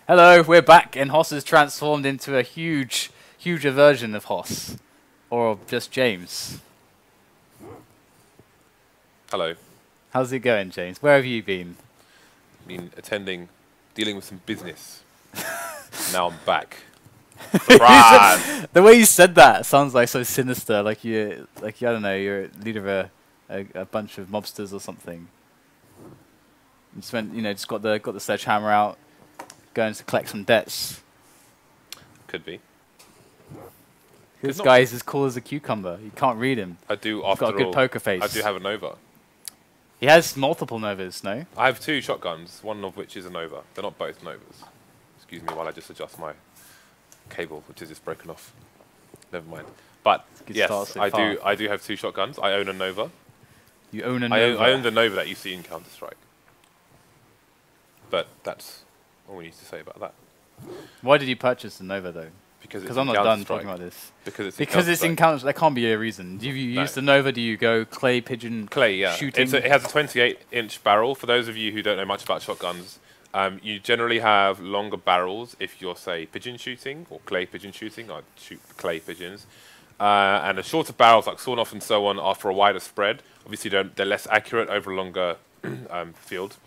Hello, we're back, and Hoss is transformed into a huger version of Hoss. Or just James. Hello. How's it going, James? Where have you been? Been dealing with some business. Now I'm back. Surprise! The way you said that sounds like so sinister, like I don't know, you're leader of a bunch of mobsters or something. You just went, just got the sledgehammer out, going to collect some debts. Could be. This guy is as cool as a cucumber. You can't read him. I do. He's got a good poker face. I do have a Nova. He has multiple Novas, no? I have 2 shotguns, one of which is a Nova. They're not both Novas. Excuse me while I just adjust my cable, which is just broken off. Never mind. But yes, I do have 2 shotguns. I own a Nova. You own a Nova? I own the Nova that you see in Counter-Strike. But that's all we need to say about that. Why did you purchase the Nova, though? Because I'm not done talking about this. Because it's in Counter. There can't be a reason. Do you use the Nova? Do you go clay pigeon? Clay, yeah. Shooting. It has a 28-inch barrel. For those of you who don't know much about shotguns, you generally have longer barrels if you're, say, pigeon shooting or clay pigeon shooting. I'd shoot clay pigeons. And the shorter barrels, like sawn-off and so on, are for a wider spread. Obviously, they're less accurate over a longer field,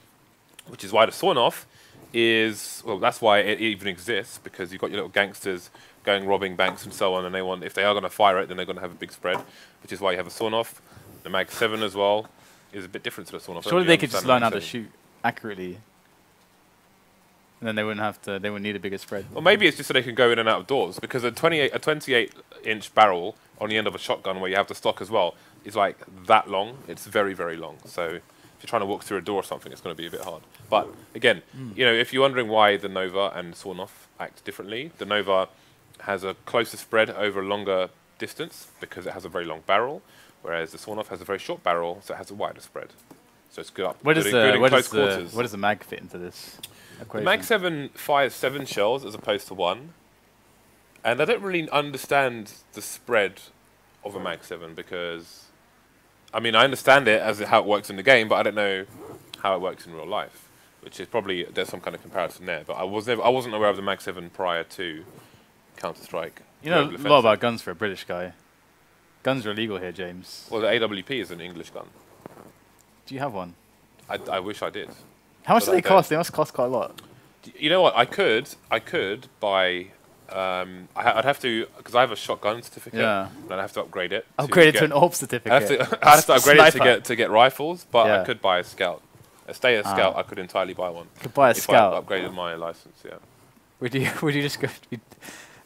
which is why the sawn-off is, well, that's why it even exists, because you've got your little gangsters going robbing banks and so on, and they want, if they are going to fire it, then they're going to have a big spread, which is why you have a sawn-off. The Mag 7 as well is a bit different to the sawn-off. Surely they could just learn how to shoot accurately, and then they wouldn't need a bigger spread. Well, maybe it's just so they can go in and out of doors, because a 28-inch barrel on the end of a shotgun where you have the stock as well is like that long. It's very, very long. So if you're trying to walk through a door or something, it's going to be a bit hard. But again, if you're wondering why the Nova and sawn-off act differently, the Nova has a closer spread over a longer distance because it has a very long barrel, whereas the sawn-off has a very short barrel, so it has a wider spread. So it's good up. What does the mag fit into this equation? The Mag 7 fires 7 shells as opposed to 1, and I don't really understand the spread of a Mag 7 because, I mean, I understand it as how it works in the game, but I don't know how it works in real life, which is probably there's some kind of comparison there. But I wasn't aware of the Mag 7 prior to Counter-Strike. You know a lot about guns for a British guy. Guns are illegal here, James. Well, the AWP is an English gun. Do you have one? I wish I did. How much do they cost? They must cost quite a lot. You know what? I could buy. I'd have to, because I have a shotgun certificate. Yeah. And I'd have to upgrade it. Upgrade it to an AWP certificate. I'd have to upgrade it to get rifles, but I could buy a scout. A Stayer Scout, I could entirely buy one. You could buy a Scout. If I upgraded my license, yeah. Would you just go?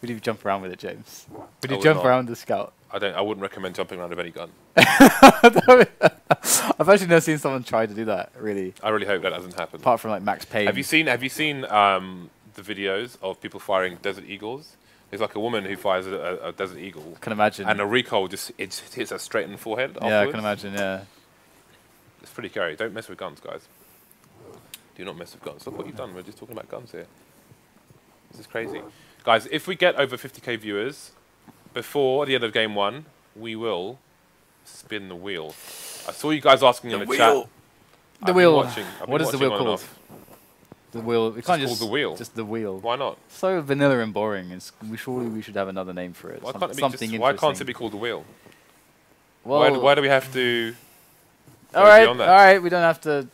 Would you jump around with it, James? Would you jump around the Scout? I wouldn't recommend jumping around with any gun. I've actually never seen someone try to do that. Really. I really hope that doesn't happen. Apart from like Max Payne. Have you seen the videos of people firing Desert Eagles? There's like a woman who fires a Desert Eagle. I can imagine. And a recoil just hits her straight in the forehead. Yeah, afterwards. I can imagine. Yeah. It's pretty scary. Don't mess with guns, guys. Do not mess with guns. Look what you've done. We're just talking about guns here. This is crazy. Guys, if we get over 50k viewers before the end of game 1, we will spin the wheel. I saw you guys asking in the chat. The wheel. What is the wheel called? The wheel. We can't just call the wheel. Just the wheel. Why not? So vanilla and boring. Surely we should have another name for it. Why can't it be called the wheel? Well, why do we have to? All right. We don't have to.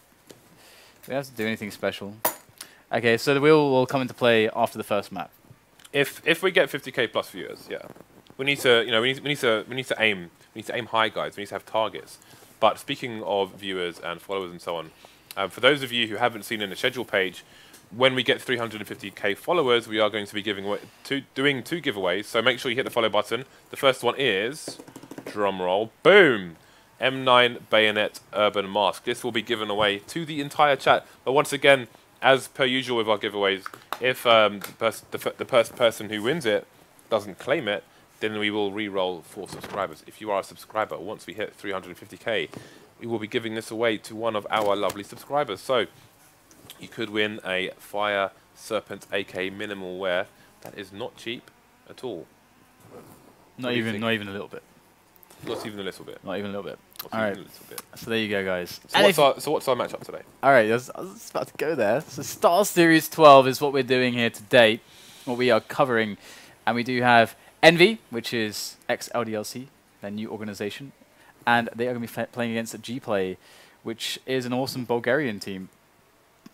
We don't have to do anything special. Okay, so the wheel will come into play after the first map. If we get 50k plus viewers, yeah, we need to aim high, guys. We need to have targets. But speaking of viewers and followers and so on, for those of you who haven't seen in the schedule page, when we get 350k followers, we are going to be doing 2 giveaways. So make sure you hit the follow button. The first one is, drum roll, boom, M9 Bayonet Urban Mask. This will be given away to the entire chat. But once again, as per usual with our giveaways, if the first person who wins it doesn't claim it, then we will re-roll 4 subscribers. If you are a subscriber, once we hit 350k, we will be giving this away to one of our lovely subscribers. So you could win a Fire Serpent AK minimal wear. That is not cheap at all. Not even a little bit. Not even a little bit. Not even a little bit. All right. A little bit. So there you go, guys. So what's our matchup today? All right, I was about to go there. So StarSeries 12 is what we're doing here today, what we are covering. And we do have EnVy, which is XLDLC, their new organization. And they are going to be playing against GPlay, which is an awesome Bulgarian team.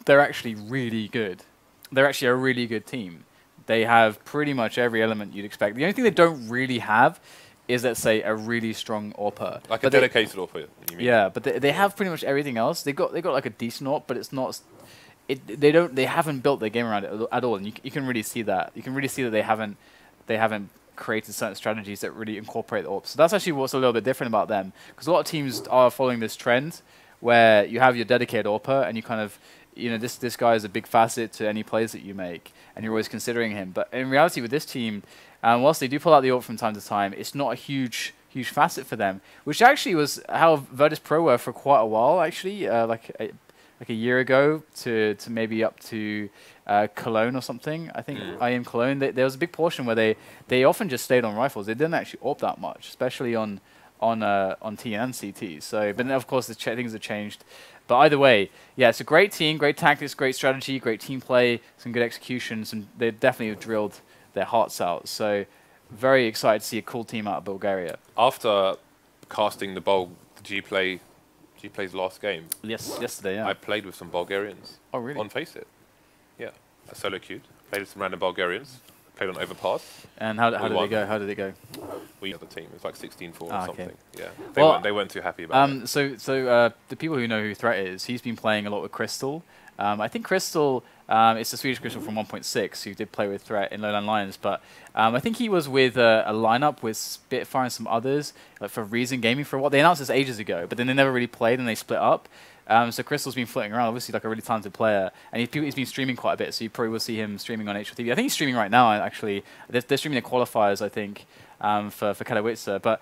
They're actually really good. They're actually a really good team. They have pretty much every element you'd expect. The only thing they don't really have is, let's say, a really strong AWPer. Like a dedicated AWPer, you mean? Yeah, but they have pretty much everything else. They got like a decent AWP, but it's not. They haven't built their game around it at all, and you can really see that. You can really see that they haven't created certain strategies that really incorporate the AWP. So that's actually what's a little bit different about them, because a lot of teams are following this trend where you have your dedicated AWPer and you kind of, you know, this guy is a big facet to any plays that you make, and you're always considering him. But in reality, with this team, whilst they do pull out the AWP from time to time, it's not a huge facet for them, which actually was how Virtus Pro were for quite a while, actually, like a year ago to maybe up to Cologne or something. I think IM Cologne, there was a big portion where they often just stayed on rifles. They didn't actually AWP that much, especially on T and CT. So, but then of course things have changed. But either way, yeah, it's a great team, great tactics, great strategy, great team play, some good execution. They definitely have drilled their hearts out. So very excited to see a cool team out of Bulgaria. After casting the GPlay's last game. Yes, yesterday, yeah. I played with some Bulgarians. Oh, really? On Faceit. Yeah. A solo queued. Played with some random Bulgarians. Played on Overpass. And how did it go? How did it go? We got the team. It was like 16-4 or something. Okay. Yeah. They weren't too happy about it. So the people who know who Threat is, he's been playing a lot with Crystal. I think Crystal, it's the Swedish Crystal from 1.6 who did play with Threat in Lowland Lions, but I think he was with a lineup with Spitfire and some others, like for Reason Gaming for a while. They announced this ages ago, but then they never really played and they split up. So Crystal's been floating around, obviously like a really talented player, and he's been streaming quite a bit, so you probably will see him streaming on HLTV. I think he's streaming right now, actually. They're streaming the qualifiers, I think, for Katowice. But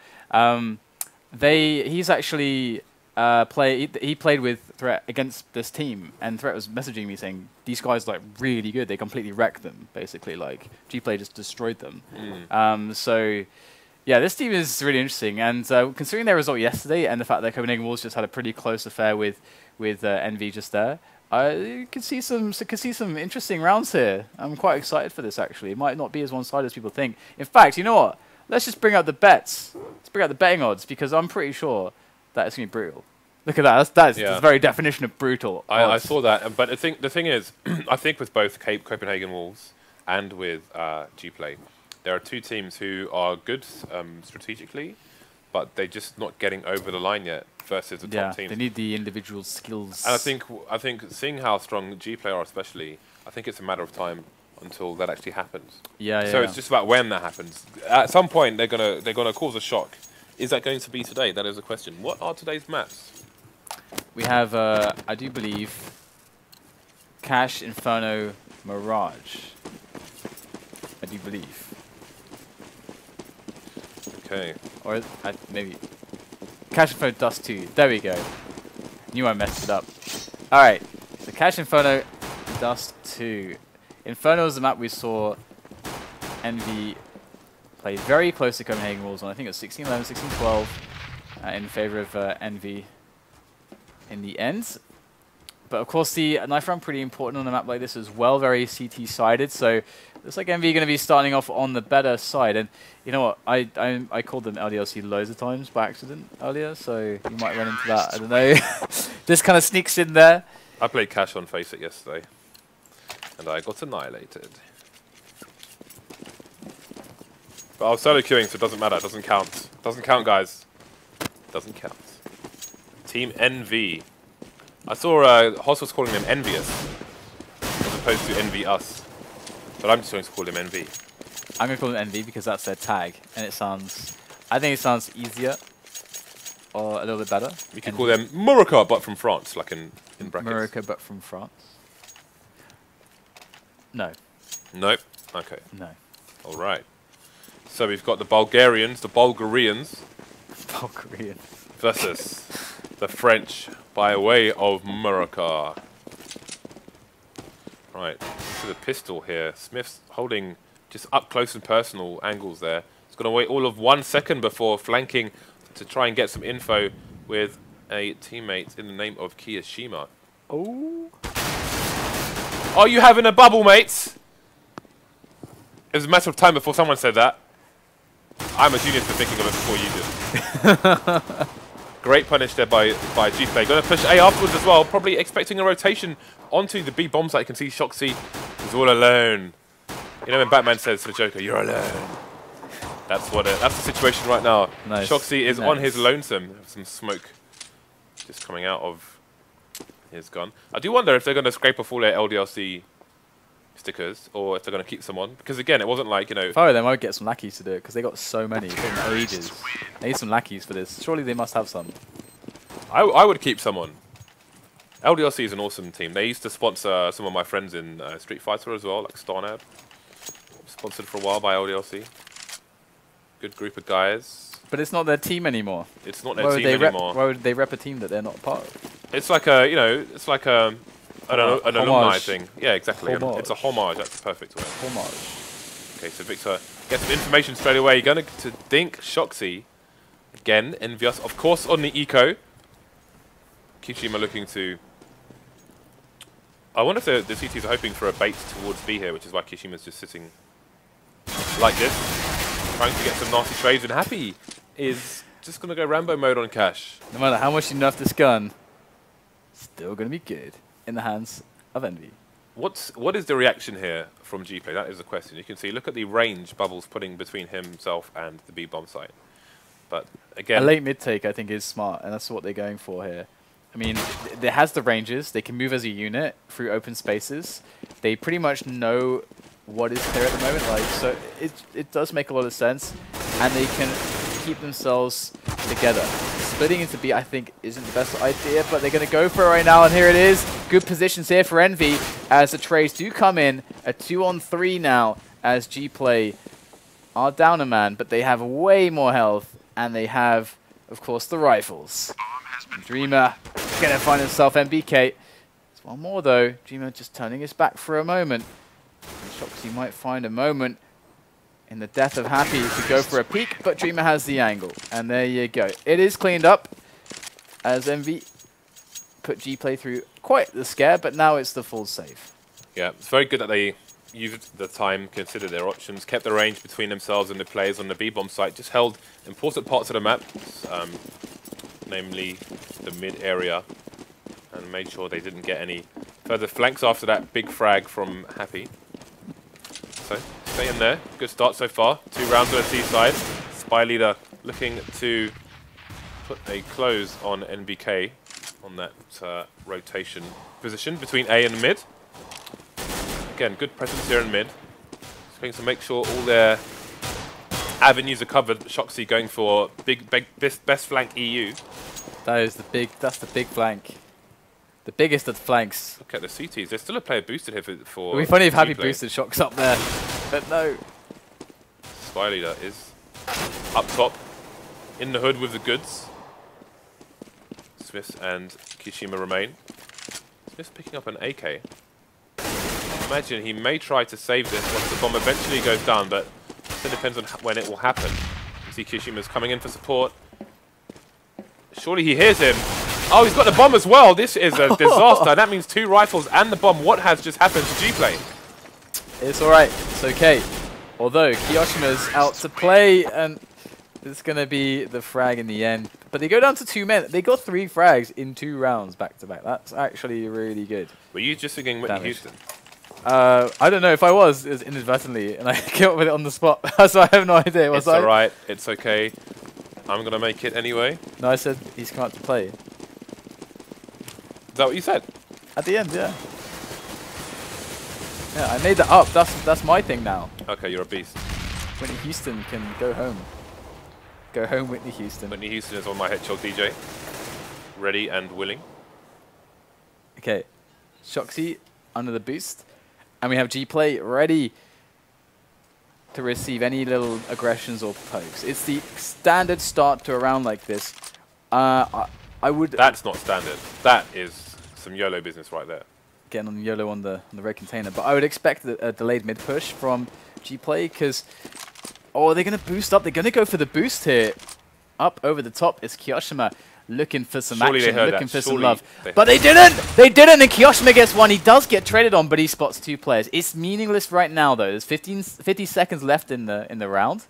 he's actually he played with Threat against this team, and Threat was messaging me saying, these guys are like really good, they completely wrecked them, basically. Like, GPlay just destroyed them. So yeah, this team is really interesting, and considering their result yesterday and the fact that Copenhagen Wolves just had a pretty close affair with EnVy just there, I could see some interesting rounds here. I'm quite excited for this, actually. It might not be as one-sided as people think. In fact, you know what? Let's just bring out the bets. Let's bring out the betting odds, because I'm pretty sure that it's going to be brutal. Look at that. That's the very definition of brutal. I saw that, but the thing is, I think with both Copenhagen Wolves and with GPlay, there are two teams who are good strategically, but they're just not getting over the line yet versus the top teams. They need the individual skills. And I think seeing how strong GPlay are, especially, I think it's a matter of time until that actually happens. So it's just about when that happens. At some point, they're gonna cause a shock. Is that going to be today? That is a question. What are today's maps? We have, I do believe, Cash, Inferno, Mirage. I do believe. Okay. Or maybe Cash Inferno Dust 2. There we go. Knew I messed it up. Alright. So Cash Inferno Dust 2. Inferno is the map we saw EnVy play very close to Copenhagen Wolves on. I think it was 16-11, 16-12 in favor of EnVy in the end. But of course the knife round pretty important on a map like this as well, very CT sided, so looks like EnVy going to be starting off on the better side. And you know what, I called them LDLC loads of times by accident earlier, so you might run into that, I don't know. This kind of sneaks in there. I played Cash on Faceit yesterday, and I got annihilated. But I was solo queuing, so it doesn't matter, it doesn't count. Doesn't count, guys. Doesn't count. Team EnVy. I saw Hoss was calling them EnVyUs as opposed to EnVyUs, but I'm just going to call them EnVy. I'm going to call them EnVy because that's their tag, and I think it sounds easier or a little bit better. We could call them Murica, but from France, like in brackets. Murica, but from France. No. Nope. Okay. No. All right. So we've got the Bulgarians versus the French by way of Murica. Right, to the pistol here. Smith's holding just up close and personal angles there. He's going to wait all of 1 second before flanking to try and get some info with a teammate in the name of kioShiMa. Oh. Are you having a bubble, mates? It was a matter of time before someone said that. I'm a genius for thinking of it before you did. Great punish there by GPlay. Going to push A afterwards as well. Probably expecting a rotation onto the B bomb site. You can see shoxy is all alone. You know when Batman says to the Joker, "You're alone." That's the situation right now. Nice. shoxy is on his lonesome. Some smoke just coming out of his gun. I do wonder if they're going to scrape off all their LDLC stickers, or if they're going to keep some on. Because again, it wasn't like, you know... If I were them, I would get some lackeys to do it, because they got so many. It's taken ages. They need some lackeys for this. Surely they must have some. I would keep some on. LDLC is an awesome team. They used to sponsor some of my friends in Street Fighter as well, like Starladder. Sponsored for a while by LDLC. Good group of guys. But it's not their team anymore. It's not their team anymore. Why would they rep a team that they're not a part of? It's like a, you know, it's like a... an alumni thing. Yeah, exactly. Homage. It's a homage. That's the perfect word. Homage. Okay, so Viktor gets some information straight away. Going to dink shoxy. Again, EnVyUs, of course, on the eco. kioShiMa looking to... I wonder if the CTs are hoping for a bait towards B here, which is why kioShiMa's just sitting like this. Trying to get some nasty trades, and Happy is just going to go Rambo mode on Cash. No matter how much you nerf this gun, still going to be good in the hands of Envy. What is the reaction here from GPlay? That is the question. You can see, look at the range Bubbles putting between himself and the B bomb site. But again, a late mid take I think is smart, and that's what they're going for here. I mean, it has the ranges. They can move as a unit through open spaces. They pretty much know what is there at the moment, like, so it does make a lot of sense, and they can keep themselves together. Splitting into B, I think, isn't the best idea, but they're going to go for it right now, and here it is. Good positions here for Envy as the trades do come in. A 2-on-3 now as GPlay are down a man, but they have way more health, and they have, of course, the rifles. Dreamer going to find himself NBK. There's one more, though. Dreamer just turning his back for a moment. shoxy might find a moment in the death of Happy to go for a peek, but Dreamer has the angle. And there you go. It is cleaned up as Envy put GPlay through quite the scare, but now it's the full save. Yeah, it's very good that they used the time, considered their options, kept the range between themselves and the players on the B-bomb site, just held important parts of the map, namely the mid area, and made sure they didn't get any further flanks after that big frag from Happy. So, stay in there. Good start so far. 2 rounds on the C side. spyleadeR looking to put a close on NBK on that rotation position between A and mid. Again, good presence here in mid. Just going to make sure all their avenues are covered. shoxy going for big best flank EU. That's the big flank. The biggest of flanks. Look at the CTs. There's still a player boosted here for It would be funny if Happy GPlay. boosted shox up there, but no. spyleadeR is up top, in the hood with the goods. SmithZz and kioShiMa remain. SmithZz picking up an AK. Imagine he may try to save this once the bomb eventually goes down, but it depends on when it will happen. You see kioShiMa's coming in for support. Surely he hears him. Oh, he's got the bomb as well. This is a disaster. That means 2 rifles and the bomb. What has just happened to GPlay? It's alright. It's okay. Although kioShiMa's out to play, and it's going to be the frag in the end. But they go down to 2 men. They got 3 frags in 2 rounds back to back. That's actually really good. Were you just thinking Whitney Houston? I don't know. If I was, it was inadvertently, and I came up with it on the spot. So I have no idea. It's alright. It's okay. I'm going to make it anyway. No, I said he's come out to play. Is that what you said? At the end, yeah. Yeah, I made that up. That's my thing now. Okay, you're a beast. Whitney Houston can go home. Go home, Whitney Houston. Whitney Houston is on my headshot DJ. Ready and willing. Okay. shoxy under the boost. And we have GPlay ready to receive any little aggressions or pokes. It's the standard start to a round like this. I would... That's not standard. That is some YOLO business right there. Getting on YOLO on the red container. But I would expect a delayed mid push from GPlay because... Oh, they're going to boost up. They're going to go for the boost here. Up over the top is kioShiMa. looking for some Surely action, they heard looking that. for some Surely love. they But they didn't! They didn't, and kioShiMa gets one. He does get traded on, but he spots 2 players. It's meaningless right now, though. There's 50 seconds left in the round.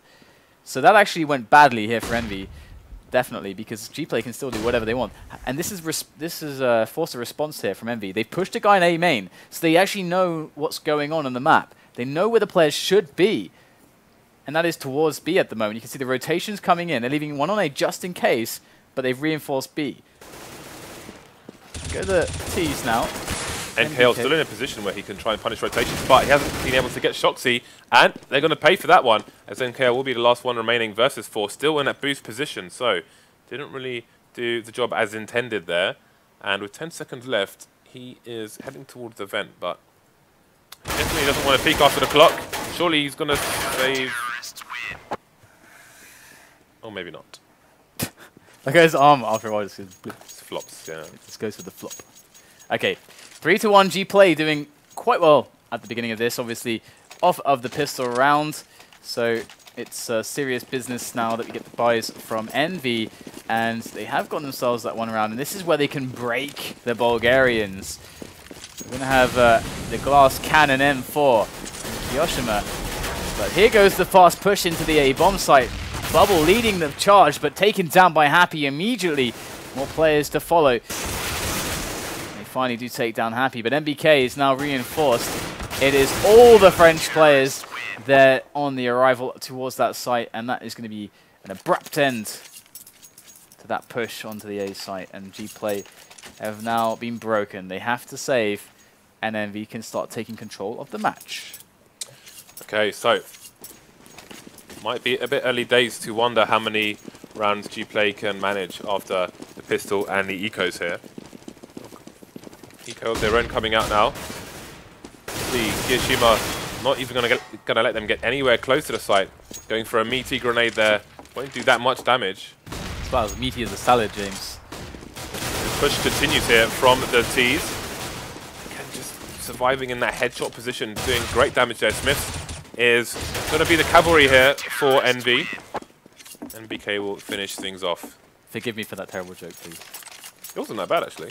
So that actually went badly here for Envy. Definitely, because GPlay can still do whatever they want. And this is force a response here from Envy. They pushed a guy in A main, so they actually know what's going on the map. They know where the players should be. And that is towards B at the moment. You can see the rotations coming in. They're leaving one on A just in case, but they've reinforced B. Go to the T's now. NKL still in a position where he can try and punish rotations, but he hasn't been able to get shoxy, and they're going to pay for that one, as NKL will be the last one remaining versus 4, still in that boost position, so didn't really do the job as intended there. And with 10 seconds left, he is heading towards the vent, but definitely doesn't want to peek after the clock. Surely he's going to save... Or maybe not. Look at his arm after a while. Just flops, yeah. It just goes with the flop. Okay, 3-1 GPlay doing quite well at the beginning of this. Obviously, off of the pistol round. So it's serious business now that we get the buys from Envy. And they have got themselves that one round. And this is where they can break the Bulgarians. We're going to have the glass cannon M4 and kioShiMa. But here goes the fast push into the A bomb site. Bubble leading the charge, but taken down by Happy immediately. More players to follow. They finally do take down Happy, but NBK is now reinforced. It is all the French players there on the arrival towards that site, and that is going to be an abrupt end to that push onto the A site. And GPlay have now been broken. They have to save, and Envy can start taking control of the match. Okay, so might be a bit early days to wonder how many rounds GPlay can manage after the pistol and the ecos here. Eco of their own coming out now. The kioShiMa not even gonna let them get anywhere close to the site. Going for a meaty grenade there. Won't do that much damage. It's about as meaty as a salad, James. The push continues here from the T's. Again, just surviving in that headshot position, doing great damage there. SmithZz is going to be the cavalry here for Envy. NBK will finish things off. Forgive me for that terrible joke, please. It wasn't that bad, actually.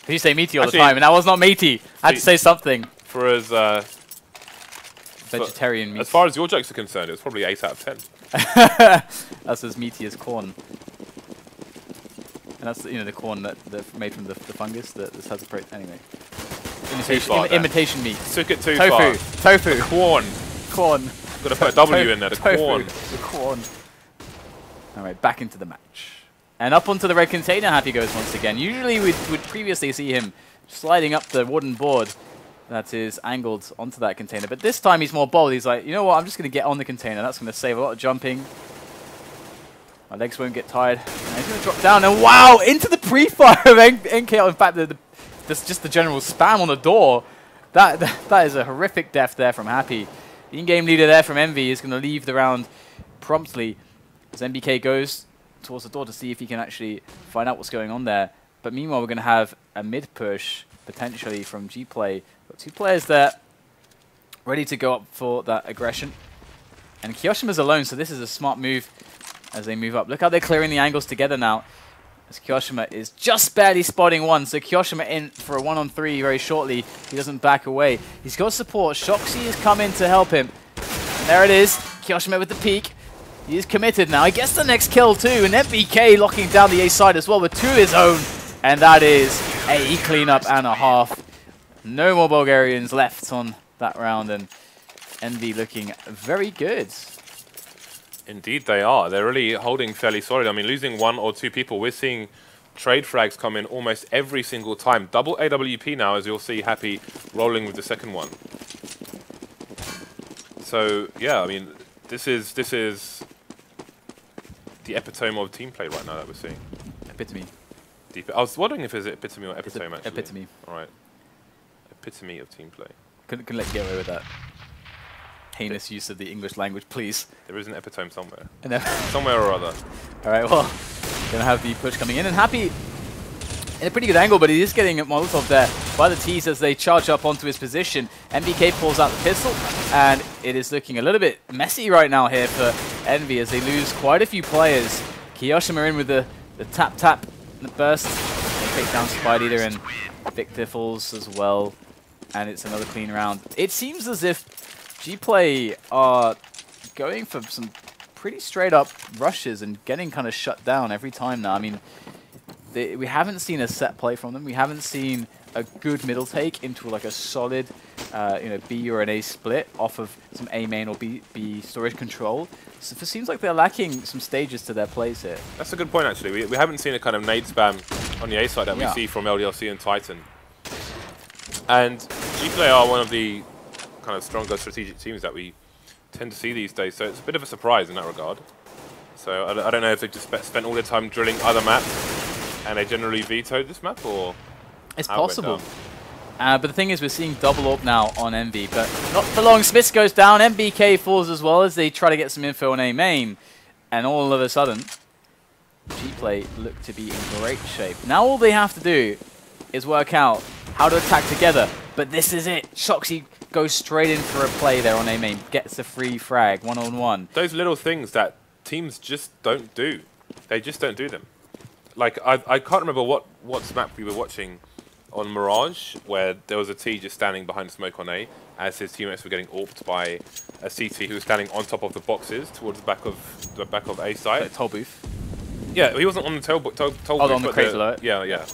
You say meaty all the time, and that was not meaty. I had to say something. For as vegetarian meat. As far as your jokes are concerned, it was probably 8 out of 10. That's as meaty as corn. And that's, you know, the corn that's made from the fungus that this has a protein. Anyway. Imitation meat. Took it too far. Tofu. Corn. Corn. Got to put a W in there. The corn. The corn. Alright, back into the match. And up onto the red container, Happy goes once again. Usually we'd previously see him sliding up the wooden board that is angled onto that container. But this time he's more bold. He's like, you know what, I'm just going to get on the container. That's going to save a lot of jumping. My legs won't get tired. And he's going to drop down. And wow, into the pre-fire of NKL. In fact, just the general spam on the door. That is a horrific death there from Happy. The in-game leader there from Envy is going to leave the round promptly as NBK goes towards the door to see if he can actually find out what's going on there. But meanwhile, we're going to have a mid-push potentially from GPlay. Got 2 players there ready to go up for that aggression. And kioShiMa's alone, so this is a smart move as they move up. Look how they're clearing the angles together now. As kioShiMa is just barely spotting one. So kioShiMa in for a 1-on-3 very shortly. He doesn't back away. He's got support. shoxy has come in to help him. And there it is. kioShiMa with the peek. He is committed now. He gets the next kill too. And NBK locking down the A side as well with 2 of his own. And that is a cleanup and a half. No more Bulgarians left on that round. And Envy looking very good. Indeed they are. They're really holding fairly solid. I mean, losing 1 or 2 people, we're seeing trade frags come in almost every single time. Double AWP now, as you'll see Happy rolling with the second one. So, yeah, I mean, this is the epitome of team play right now that we're seeing. Epitome. I was wondering if it's epitome or epitome, actually. Epitome. All right. Epitome of team play. Couldn't let you get away with that heinous use of the English language, please. There is an epitome somewhere. Somewhere or other. Alright, well, gonna have the push coming in, and Happy in a pretty good angle, but he is getting Molotov there by the T's as they charge up onto his position. NBK pulls out the pistol, and it is looking a little bit messy right now here for Envy as they lose quite a few players. kioShiMa in with the tap-tap the burst. They take down spyleadeR and Viktor falls as well. And it's another clean round. It seems as if GPlay are going for some pretty straight up rushes and getting kind of shut down every time now. I mean, we haven't seen a set play from them. We haven't seen a good middle take into like a solid, you know, B or an A split off of some A main or B storage control. So it seems like they're lacking some stages to their plays here. That's a good point, actually. We haven't seen a kind of nade spam on the A side that we see from LDLC and Titan. And GPlay are one of the kind of stronger strategic teams that we tend to see these days, so it's a bit of a surprise in that regard. So I don't know if they just spent all their time drilling other maps and they generally vetoed this map, or it's possible. But the thing is, we're seeing double AWP now on Envy, but not for long. SmithZz goes down, NBK falls as well as they try to get some info on A main, and all of a sudden, GPlay look to be in great shape. Now all they have to do is work out how to attack together, but this is it. shox goes straight in for a play there on A main, gets a free frag, 1-on-1. Those little things that teams just don't do. They just don't do them. Like, I can't remember what map we were watching on Mirage, where there was a T just standing behind smoke on A, as his teammates were getting AWPed by a CT who was standing on top of the boxes towards the back of A side. Like toll booth. Yeah, he wasn't on the toll booth. On the crate alert. Yeah, yeah.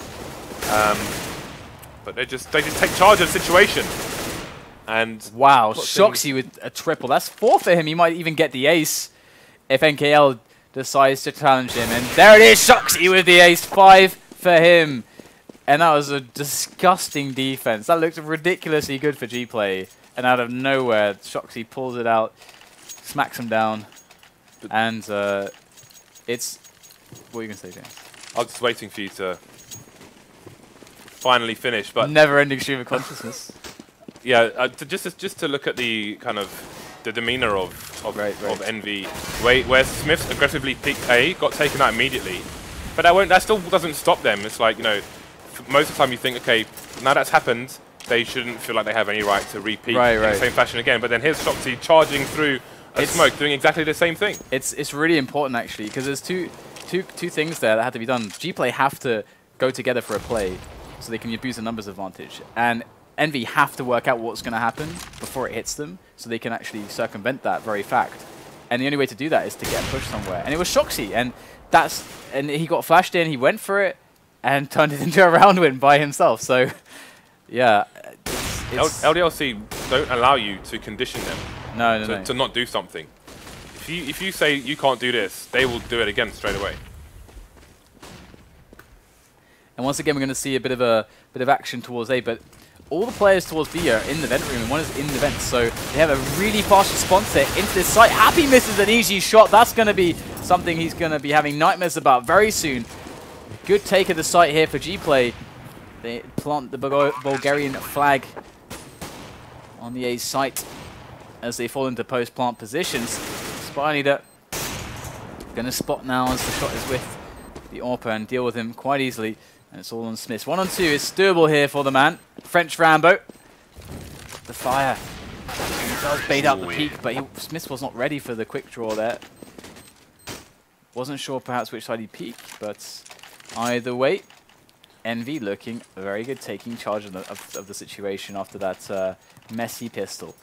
But they just take charge of the situation. And wow, shox with a triple. That's 4 for him. He might even get the ace if NKL decides to challenge him. And there it is, shox with the ace, 5 for him. And that was a disgusting defense. That looked ridiculously good for GPlay. And out of nowhere, shox pulls it out, smacks him down. And it's... What are you going to say, James? I was just waiting for you to finally finish, but... Never-ending stream of consciousness. Yeah, just to look at the kind of the demeanor of Envy, where SmithZz aggressively peeked A, got taken out immediately, but that still doesn't stop them. It's like, you know, most of the time you think, okay, now that's happened, they shouldn't feel like they have any right to repeat in the same fashion again. But then here's shox charging through a smoke, doing exactly the same thing. It's really important actually, because there's two things there that have to be done. GPlay have to go together for a play, so they can abuse the numbers advantage, and Envy have to work out what's going to happen before it hits them, so they can actually circumvent that very fact. And the only way to do that is to get pushed somewhere. And it was shox, and he got flashed in, he went for it, and turned it into a round win by himself. So, yeah. LDLC don't allow you to condition them to not do something. If you say you can't do this, they will do it again straight away. And once again, we're going to see a bit of action towards A, but all the players towards B are in the vent room, and one is in the vent, so they have a really fast response there into this site. Happy misses an easy shot. That's going to be something he's going to be having nightmares about very soon. Good take of the site here for GPlay. They plant the Bulgarian flag on the A site as they fall into post-plant positions. spyleadeR going to spot now as the shot is with the AWPer and deal with him quite easily. And it's all on SmithZz. 1-on-2 is doable here for the man. French Rambo. The fire. He does bait out the peak, but SmithZz was not ready for the quick draw there. Wasn't sure perhaps which side he peeked, but either way, Envy looking very good, taking charge of the situation after that messy pistol.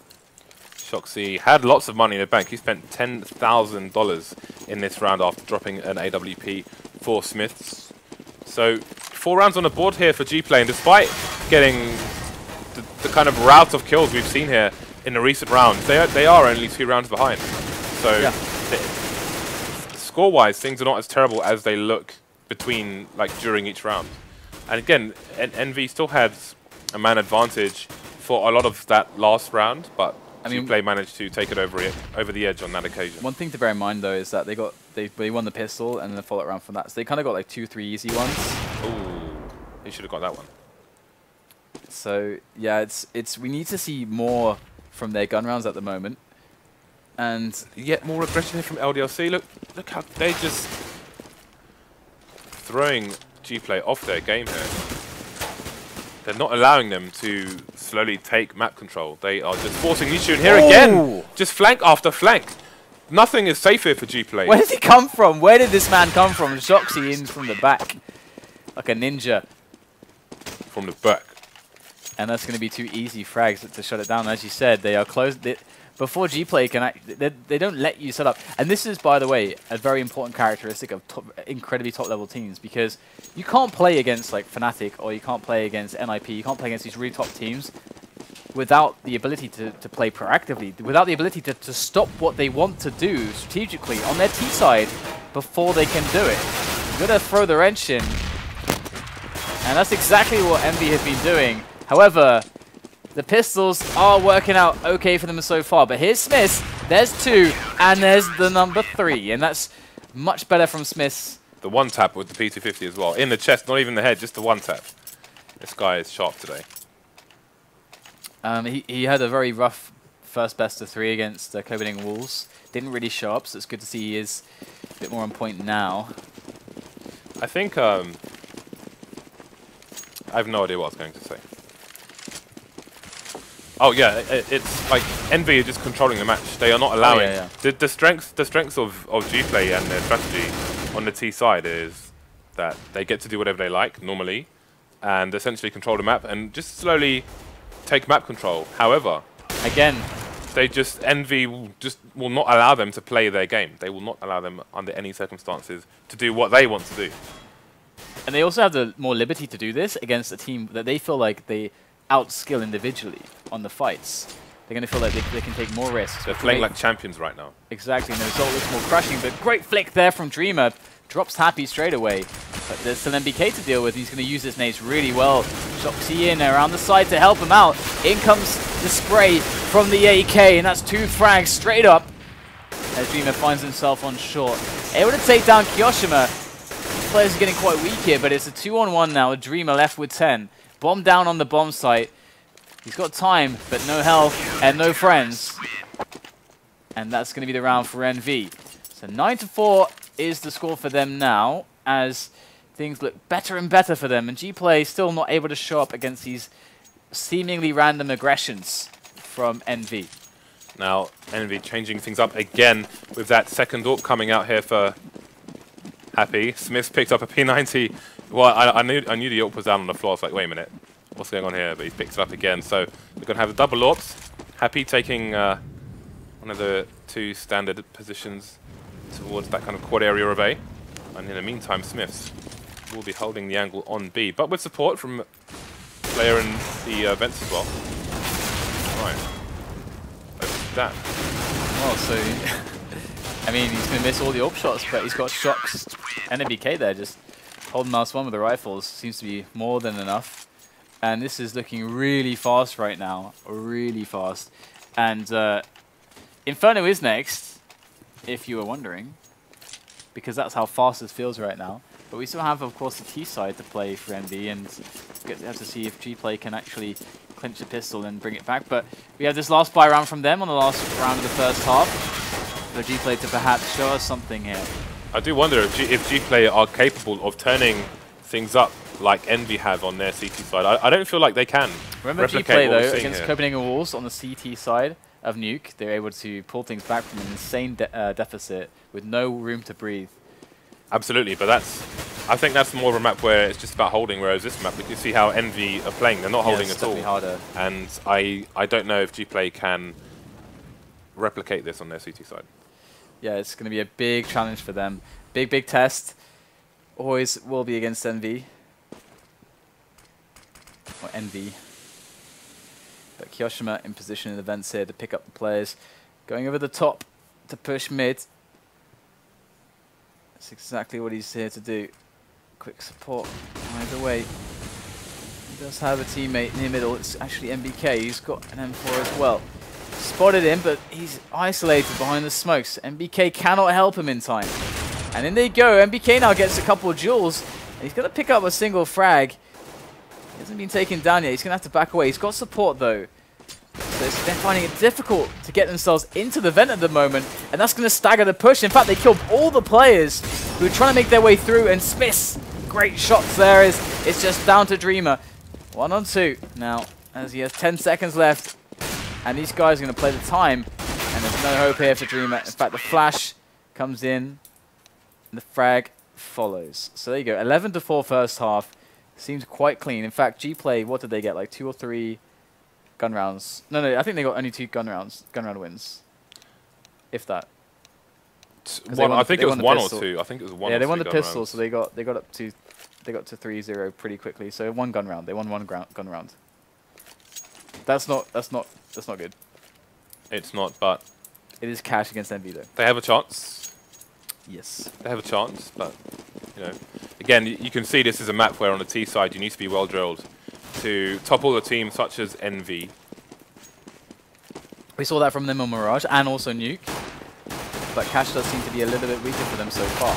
shox had lots of money in the bank. He spent $10,000 in this round after dropping an AWP for SmithZz. So 4 rounds on the board here for GPlay, and despite getting the kind of rout of kills we've seen here in the recent rounds, they are only 2 rounds behind. So yeah, score-wise, things are not as terrible as they look during each round. And again, Envy still had a man advantage for a lot of that last round, but GPlay managed to take it over the edge on that occasion. One thing to bear in mind though is that they won the pistol and then the follow-up round from that, so they kind of got like 2-3 easy ones. Ooh, he should have got that one. So yeah, we need to see more from their gun rounds at the moment, and yet more aggression here from LDLC. Look how they're just throwing GPlay off their game here. They're not allowing them to slowly take map control. They are just forcing Nishu in here again. Just flank after flank. Nothing is safe here for GPlay. Where does he come from? Where did this man come from? shox in from the back. like a ninja. From the back. And that's going to be 2 easy frags to shut it down. As you said, they are close. Before GPlay can they don't let you set up. And this is, by the way, a very important characteristic of incredibly top-level teams, because you can't play against like Fnatic, or you can't play against NIP, you can't play against these really top teams without the ability to play proactively, without the ability to stop what they want to do strategically on their T side before they can do it. You've got to throw the wrench in. And that's exactly what Envy have been doing. However, the pistols are working out okay for them so far. But here's SmithZz. There's 2, and there's the number 3. And that's much better from SmithZz. The one tap with the P250 as well. In the chest, not even the head, just the one tap. This guy is sharp today. He had a very rough first best of 3 against Copenhagen Wolves. Didn't really show up, so it's good to see he is a bit more on point now. I think I have no idea what I was going to say. Oh yeah, it's like Envy are just controlling the match. They are not allowing the strengths of GPlay and their strategy on the T side is that they get to do whatever they like normally, and essentially control the map and just slowly take map control. However, again, Envy will not allow them to play their game. They will not allow them under any circumstances to do what they want to do. And they also have the more liberty to do this against a team that they feel like they outskill individually on the fights. They're going to feel like they can take more risks. They're playing like champions right now. Exactly, and the result looks more crushing, but great flick there from Dreamer. Drops Happy straight away. But there's still NBK to deal with. He's going to use his nades really well. Shoxy in around the side to help him out. In comes the spray from the AK, and that's 2 frags straight up as Dreamer finds himself on short. Able to take down kioShiMa. Players are getting quite weak here, but it's a 2-on-1 now with Dreamer left with 10. Bomb down on the bomb site. He's got time, but no health and no friends. And that's going to be the round for NV. So 9-4 is the score for them now, as things look better and better for them. And GPlay still not able to show up against these seemingly random aggressions from NV. Now, NV changing things up again with that second AWP coming out here for Happy. SmithZz picked up a P90. Well, I knew the AWP was down on the floor. I was like, wait a minute, what's going on here? But he's picked it up again. So we're going to have the double AWPs. Happy taking one of the 2 standard positions towards that kind of quad area of A. And in the meantime, SmithZz will be holding the angle on B, but with support from player in the vents as well. Right. That's that. Well, so I mean, he's going to miss all the AWP shots, but he's got shox and NBK there, just holding mouse 1 with the rifles. Seems to be more than enough. And this is looking really fast right now, really fast. And Inferno is next, if you were wondering, because that's how fast this feels right now. But we still have, of course, the T side to play for NV, and have to see if GPlay can actually clinch the pistol and bring it back. But we have this last buy round from them on the last round of the first half, for GPlay to perhaps show us something here. I do wonder if GPlay are capable of turning things up like Envy have on their CT side. I don't feel like they can. Remember GPlay, though, against Copenhagen Wolves on the CT side of Nuke, they're able to pull things back from an insane deficit with no room to breathe. Absolutely, but I think that's more of a map where it's just about holding, whereas this map, we can see how Envy are playing. They're not holding at all. Harder. And I don't know if GPlay can replicate this on their CT side. Yeah, it's going to be a big challenge for them. Big test. Always will be against Envy. Or Envy. But kioShiMa in position in the vents here to pick up the players. Going over the top to push mid. That's exactly what he's here to do. Quick support either way. He does have a teammate in the middle. It's actually NBK. He's got an M4 as well. Spotted him, but he's isolated behind the smokes. NBK cannot help him in time. And in they go. NBK now gets a couple of duels. And he's going to pick up a single frag. He hasn't been taken down yet. He's going to have to back away. He's got support, though. So they're finding it difficult to get themselves into the vent at the moment. And that's going to stagger the push. In fact, they killed all the players who were trying to make their way through. And SmithZz, great shots there. It's just down to Dreamer. 1 on 2 now, as he has 10 seconds left. And these guys are going to play the time. And there's no hope here for Dreamer. In fact, the flash comes in. And the frag follows. So there you go. 11-4 first half. Seems quite clean. In fact, GPlay, what did they get? Like 2 or 3 gun rounds? No, I think they got only 2 gun round wins. If that. I think it was 1 or 2. I think it was 1 or 2. Yeah, they won the pistol, rounds. so they got up to 3-0 pretty quickly. So 1 gun round. They won 1 gun round. That's not good. It's not, but it is cash against EnVy though. They have a chance. Yes. They have a chance, but you know, again, you can see this is a map where on the T side you need to be well drilled to topple a team such as EnVy. We saw that from them on Mirage and also Nuke, but cash does seem to be a little bit weaker for them so far.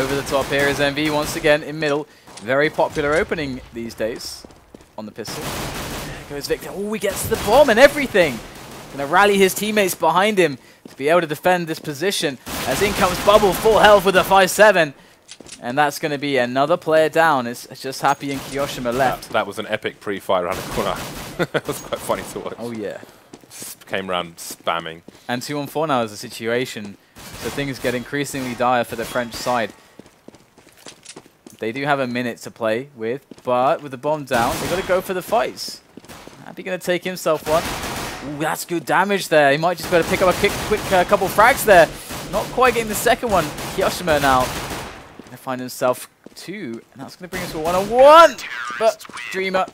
Over the top here is EnVy once again in middle. Very popular opening these days on the pistol. There goes Viktor. Oh, he gets the bomb and everything. Gonna rally his teammates behind him to be able to defend this position. As in comes Bubble, full health with a 5-7. And that's going to be another player down. It's just Happy and kioShiMa left. That was an epic pre-fire around the corner. That was quite funny to watch. Oh, yeah. Just came around spamming. And 2-on-4 now is the situation. So things get increasingly dire for the French side. They do have a minute to play with, but with the bomb down, they've got to go for the fights. Happy going to take himself one. Ooh, that's good damage there. He might just be able to pick up a quick couple frags there. Not quite getting the second one. kioShiMa now going to find himself 2, and that's going to bring us to a 1-on-1. But Dreamer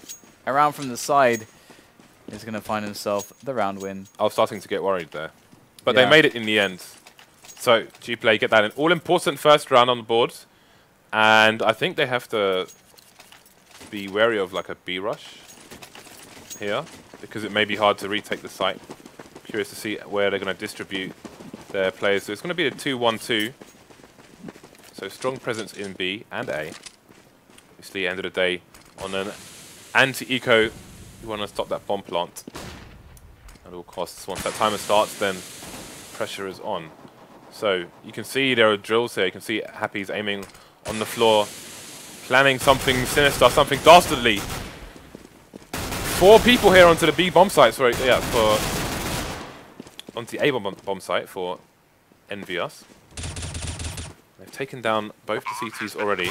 around from the side is going to find himself the round win. I was starting to get worried there, but yeah. They made it in the end. So GPlay get that an all-important first round on the board, and I think they have to be wary of like a B rush here, because it may be hard to retake the site. Curious to see where they're going to distribute their players. So it's going to be a 2-1-2. So strong presence in B and A. Obviously, end of the day, on an anti-eco, you want to stop that bomb plant at all costs. Once that timer starts, then pressure is on. So you can see there are drills here. You can see Happy's aiming on the floor, planning something sinister, something dastardly. 4 people here onto the B bomb site. Sorry, yeah, onto the A bomb site for EnVyUs. They've taken down both the CTs already,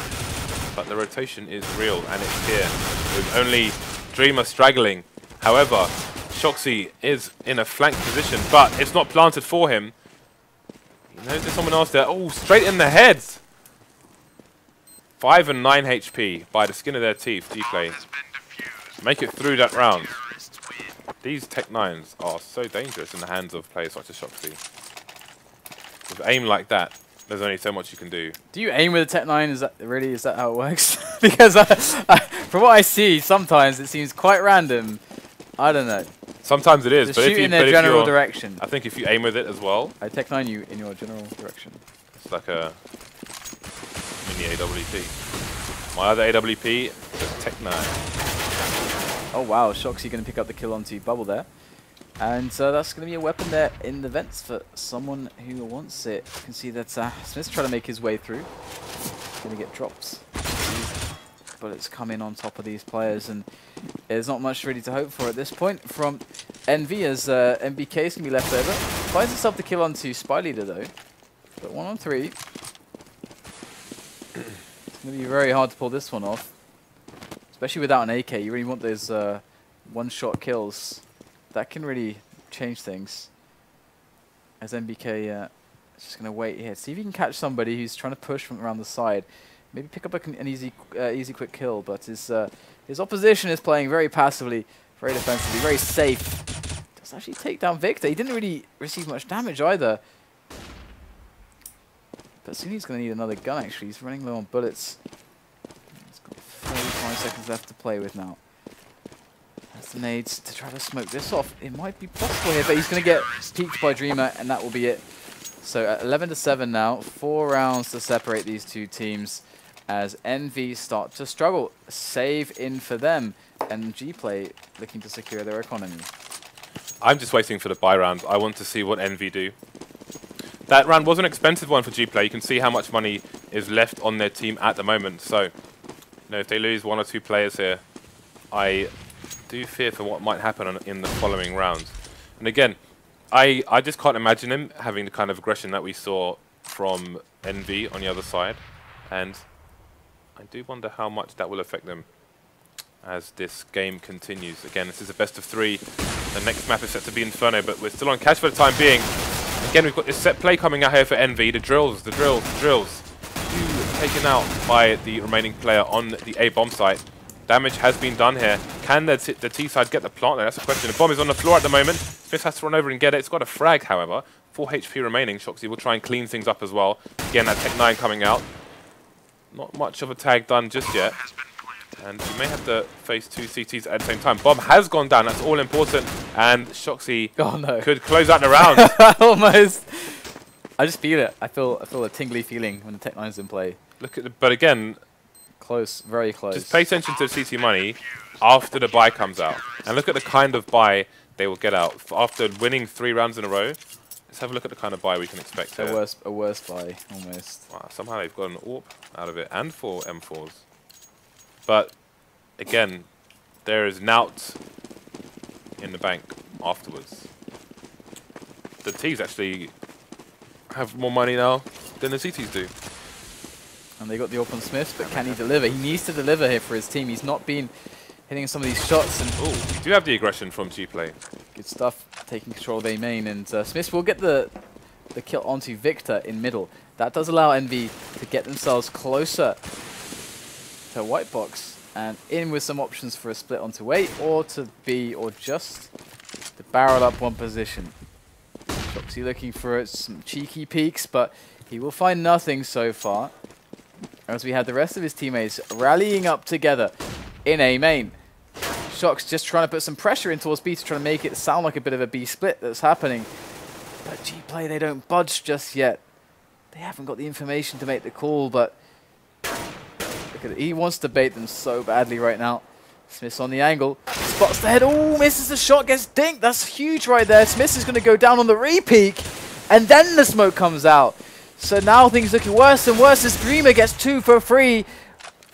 but the rotation is real and it's here. With only Dreamer straggling. However, shoxy is in a flank position, but it's not planted for him. He knows there's someone else there. Oh, straight in the head! 5 and 9 HP by the skin of their teeth, GPlay. Make it through that round. These Tech 9s are so dangerous in the hands of players such as shoxy. With aim like that, there's only so much you can do. Do you aim with a Tech 9? Is that how it works? Because from what I see, sometimes it seems quite random. I don't know. Sometimes it is, just shoot in their general direction. I think if you aim with it as well, I Tech 9 you in your general direction. It's like a mini AWP. My other AWP is Tech 9. Oh wow, shoxy going to pick up the kill onto Bubble there. And that's going to be a weapon there in the vents for someone who wants it. You can see that SmithZz trying to make his way through. Going to get drops. Bullets come in on top of these players, and there's not much really to hope for at this point from EnVy, as NBK is going to be left over. Finds himself the kill onto spyleadeR though. But 1-on-3. It's going to be very hard to pull this one off. Especially without an AK, you really want those one-shot kills. That can really change things. As NBK is just going to wait here. See if he can catch somebody who's trying to push from around the side. Maybe pick up an easy quick kill. But his opposition is playing very passively, very defensively, very safe. Does actually take down Viktor. He didn't really receive much damage either. But soon he's going to need another gun actually. He's running low on bullets. 45 seconds left to play with now. That's the nades to try to smoke this off. It might be possible here, but he's going to get peeked by Dreamer, and that will be it. So at 11-7 now, 4 rounds to separate these two teams as EnVy start to struggle. Save in for them, and GPlay looking to secure their economy. I'm just waiting for the buy round. I want to see what EnVy do. That round was an expensive one for GPlay. You can see how much money is left on their team at the moment. So, if they lose 1 or 2 players here, I do fear for what might happen in the following rounds. And again, I just can't imagine him having the kind of aggression that we saw from Envy on the other side, and I do wonder how much that will affect them as this game continues. Again, this is a best of 3. The next map is set to be Inferno, but we're still on cash for the time being. Again, we've got this set play coming out here for Envy. The drills. Taken out by the remaining player on the A bomb site. Damage has been done here. Can the T side get the plant there? That's the question. The bomb is on the floor at the moment. Smith has to run over and get it. It's got a frag, however. 4 HP remaining. shoxy will try and clean things up as well. Again, that Tech 9 coming out. Not much of a tag done just yet. And we may have to face 2 CTs at the same time. Bomb has gone down. That's all important. And shoxy could close out the round. Almost. I just feel it. I feel a tingly feeling when the Tech 9's in play. Look at but again, close, very close. Just pay attention to CT money after the buy comes out, and look at the kind of buy they will get out after winning 3 rounds in a row. Let's have a look at the kind of buy we can expect. A worse buy, almost. Wow, somehow they've got an AWP out of it and 4 M4s. But again, there is Nout in the bank afterwards. The T's actually have more money now than the CTs do. And they got the AWP on Smith, but can he deliver? He needs to deliver here for his team. He's not been hitting some of these shots. And oh, you do have the aggression from GPlay. Good stuff, taking control of A main. And Smith will get the kill onto Viktor in middle. That does allow Envy to get themselves closer to white box and in with some options for a split onto A or to B, or just to barrel up one position. shoxy looking for some cheeky peeks, but he will find nothing so far, as we have the rest of his teammates rallying up together in A main. shox just trying to put some pressure in towards B to try to make it sound like a bit of a B split that's happening. But GPlay, they don't budge just yet. They haven't got the information to make the call, but look at it. He wants to bait them so badly right now. Smith's on the angle, spots the head, oh, misses the shot, gets dinked. That's huge right there. Smith is going to go down on the re-peek, and then the smoke comes out. So now things looking worse and worse as Dreamer gets 2 for free.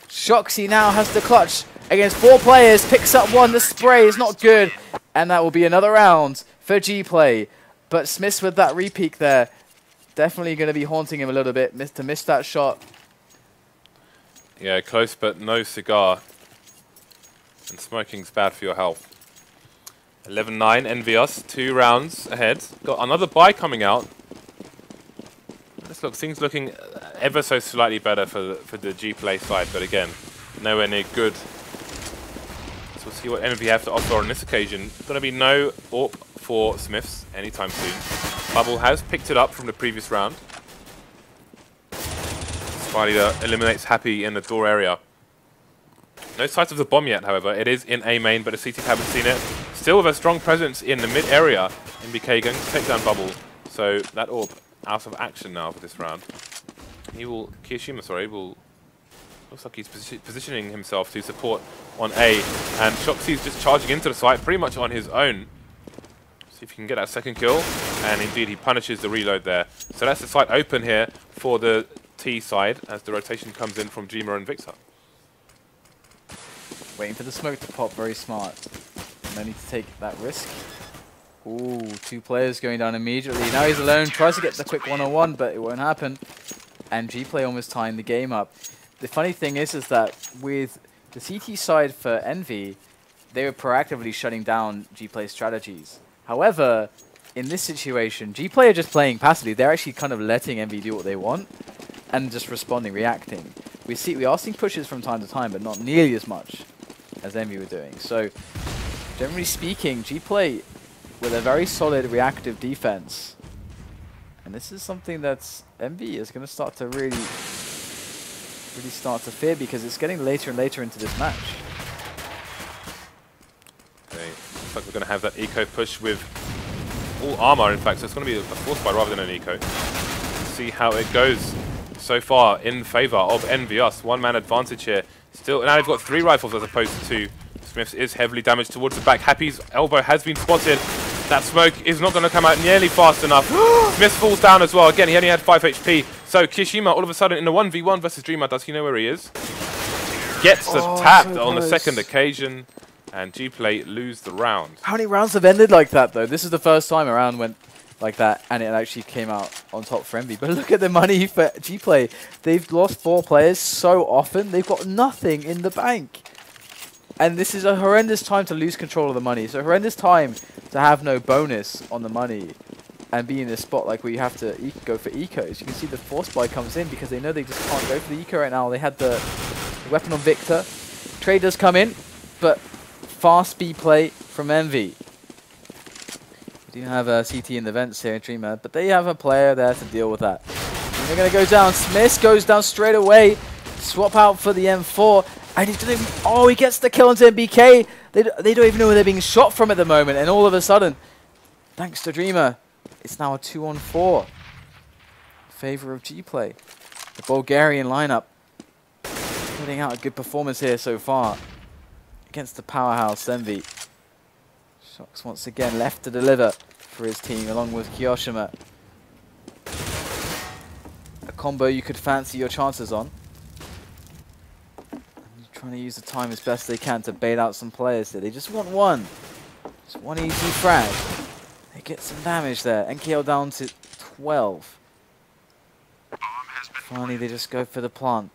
shoxy now has the clutch against 4 players, picks up 1. The spray is not good, and that will be another round for GPlay. But Smith with that re-peek there, definitely going to be haunting him a little bit to miss that shot. Yeah, close but no cigar. And smoking's bad for your health. 11-9, EnVyUs, 2 rounds ahead. Got another buy coming out. Let's look, things looking ever so slightly better for the GPlay side, but again, nowhere near good. So we'll see what Envy have to offer on this occasion. Going to be no AWP for SmithZz anytime soon. Bubble has picked it up from the previous round. spyleadeR eliminates Happy in the door area. No sight of the bomb yet, however. It is in A main, but the CTs haven't seen it. Still with a strong presence in the mid area. NBK going to take down Bubble. So that AWP out of action now for this round. He will, kioShiMa, sorry, will, looks like he's positioning himself to support on A. And shoxy's just charging into the site pretty much on his own. See if he can get that second kill. And indeed, he punishes the reload there. So that's the site open here for the T side as the rotation comes in from GPlay and Viktor. Waiting for the smoke to pop, very smart. No need to take that risk. Ooh, 2 players going down immediately. Now he's alone, tries to get the quick one-on-one, but it won't happen. And GPlay almost tying the game up. The funny thing is that with the CT side for Envy, they were proactively shutting down GPlay's strategies. However, in this situation, GPlay are just playing passively. They're actually kind of letting Envy do what they want and just responding, reacting. We are seeing pushes from time to time, but not nearly as much as Envy were doing. So, generally speaking, GPlay with a very solid reactive defense. And this is something that Envy is going to start to really start to fear, because it's getting later and later into this match. Okay, looks like we're going to have that eco push with all armor, in fact, so it's going to be a force buy rather than an eco. See how it goes so far in favor of EnVyUs. 1-man advantage here. Still, now they've got 3 rifles as opposed to 2. SmithZz is heavily damaged towards the back. Happy's elbow has been spotted. That smoke is not going to come out nearly fast enough. SmithZz falls down as well. Again, he only had 5 HP. So kioShiMa all of a sudden in a 1v1 versus Dreamer. Does he know where he is? Gets the tap on the second occasion. And GPlay lose the round. How many rounds have ended like that, though? This is the first time a round went like that, and it actually came out on top for Envy. But look at the money for GPlay. They've lost 4 players so often. They've got nothing in the bank. And this is a horrendous time to lose control of the money. It's a horrendous time to have no bonus on the money and be in a spot like where you have to go for ecos. You can see the force buy comes in because they know they just can't go for the eco right now. They had the weapon on Viktor. Trade does come in, but fast speed play from Envy. We do have a CT in the vents here in Dreamer, but they have a player there to deal with that. And they're going to go down. SmithZz goes down straight away. Swap out for the M4. And he doesn't even, oh, he gets the kill onto NBK. They don't even know where they're being shot from at the moment. And all of a sudden, thanks to Dreamer, it's now a 2-on-4 in favor of GPlay. The Bulgarian lineup putting out a good performance here so far against the powerhouse Envy. shox once again left to deliver for his team along with kioShiMa. A combo you could fancy your chances on. Trying to use the time as best they can to bait out some players here. They just want one. Just one easy frag. They get some damage there. NKL down to 12. Finally, they just go for the plant.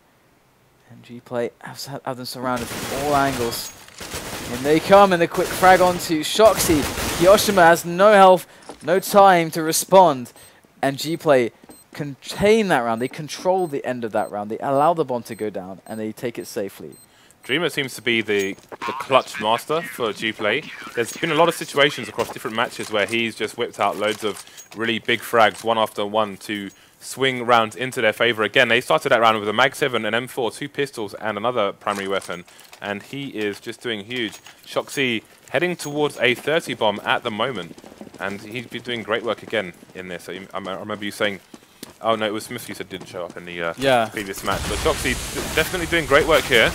And GPlay have them surrounded from all angles. And they come, and the quick frag onto shoxy. kioShiMa has no health, no time to respond. And GPlay contain that round. They control the end of that round. They allow the bomb to go down, and they take it safely. Dreamer seems to be the clutch master for GPlay. There's been a lot of situations across different matches where he's just whipped out loads of really big frags, one after one, to swing rounds into their favor. Again, they started that round with a Mag 7, an M4, 2 pistols, and another primary weapon. And he is just doing huge. shoxy heading towards a 30 bomb at the moment. And he's been doing great work again in this. I remember you saying, oh no, it was SmithZz that didn't show up in the previous match. But shoxy definitely doing great work here.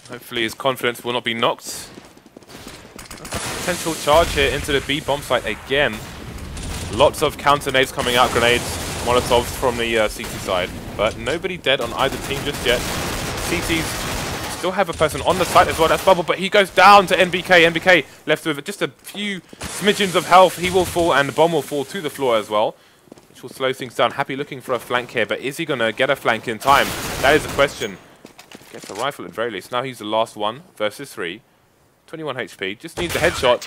Hopefully his confidence will not be knocked. Potential charge here into the B bomb site again. Lots of counter nades coming out, grenades, molotovs from the CT side. But nobody dead on either team just yet. CTs still have a person on the site as well. That's Bubble, but he goes down to NBK. NBK left with just a few smidgens of health. He will fall, and the bomb will fall to the floor as well, which will slow things down. Happy looking for a flank here, but is he going to get a flank in time? That is the question. Gets a rifle at the very least. Now he's the last one versus 3. 21 HP. Just needs a headshot.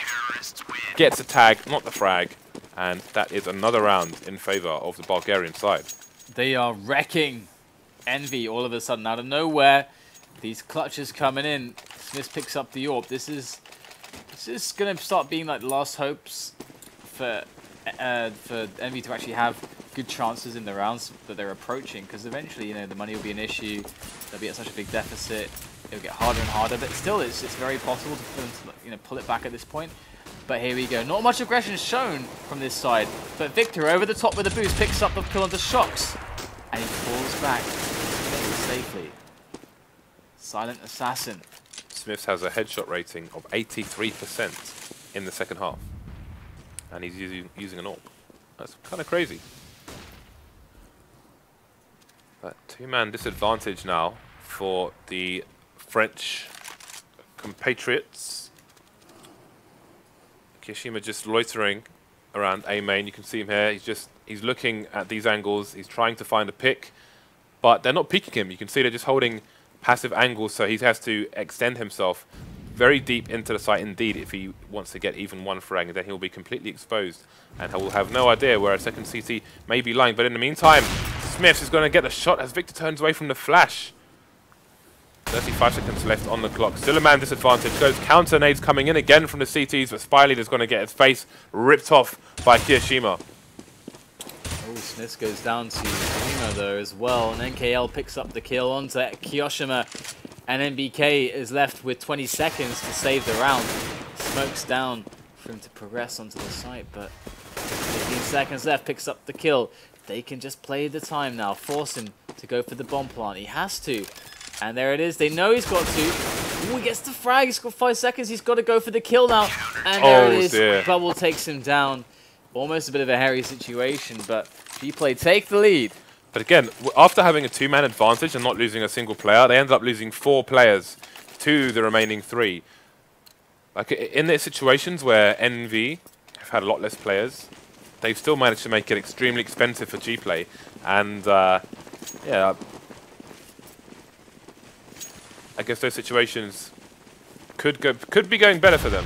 Gets a tag, not the frag. And that is another round in favor of the Bulgarian side. They are wrecking Envy all of a sudden out of nowhere. These clutches coming in. SmithZz picks up the AWP. This is going to start being like the last hopes for Envy to actually have good chances in the rounds that they're approaching, because eventually, you know, the money will be an issue. They'll be at such a big deficit. It'll get harder and harder, but still, it's very possible for them to, you know, pull it back at this point. But here we go. Not much aggression shown from this side, but Viktor over the top with a boost picks up the kill onto shox, and he falls back safely. Silent assassin. SmithZz has a headshot rating of 83% in the second half, and he's using an AWP. That's kind of crazy. But 2-man disadvantage now for the French compatriots. kioShiMa just loitering around A main. You can see him here. He's looking at these angles. He's trying to find a pick, but they're not peeking him. You can see they're just holding passive angles, so he has to extend himself very deep into the site indeed if he wants to get even one frag, and then he'll be completely exposed and he will have no idea where a second CT may be lying. But in the meantime, SmithZz is going to get the shot as Viktor turns away from the flash. 35 seconds left on the clock. Still a man disadvantage. Goes counter nades coming in again from the CTs, but spyleadeR is going to get his face ripped off by kioShiMa. Oh, SmithZz goes down to Kima though as well, and NKL picks up the kill onto kioShiMa, and NBK is left with 20 seconds to save the round. Smokes down for him to progress onto the site, but 15 seconds left, picks up the kill. They can just play the time now, force him to go for the bomb plant. He has to. And there it is. They know he's got to. Ooh, he gets the frag. He's got 5 seconds. He's got to go for the kill now. And there it is. Dear. Bubble takes him down. Almost a bit of a hairy situation, but GPlay take the lead. But again, after having a 2-man advantage and not losing a single player, they ended up losing 4 players to the remaining 3. Like in their situations where Envy have had a lot less players. They've still managed to make it extremely expensive for GPlay, and yeah, I guess those situations could be going better for them.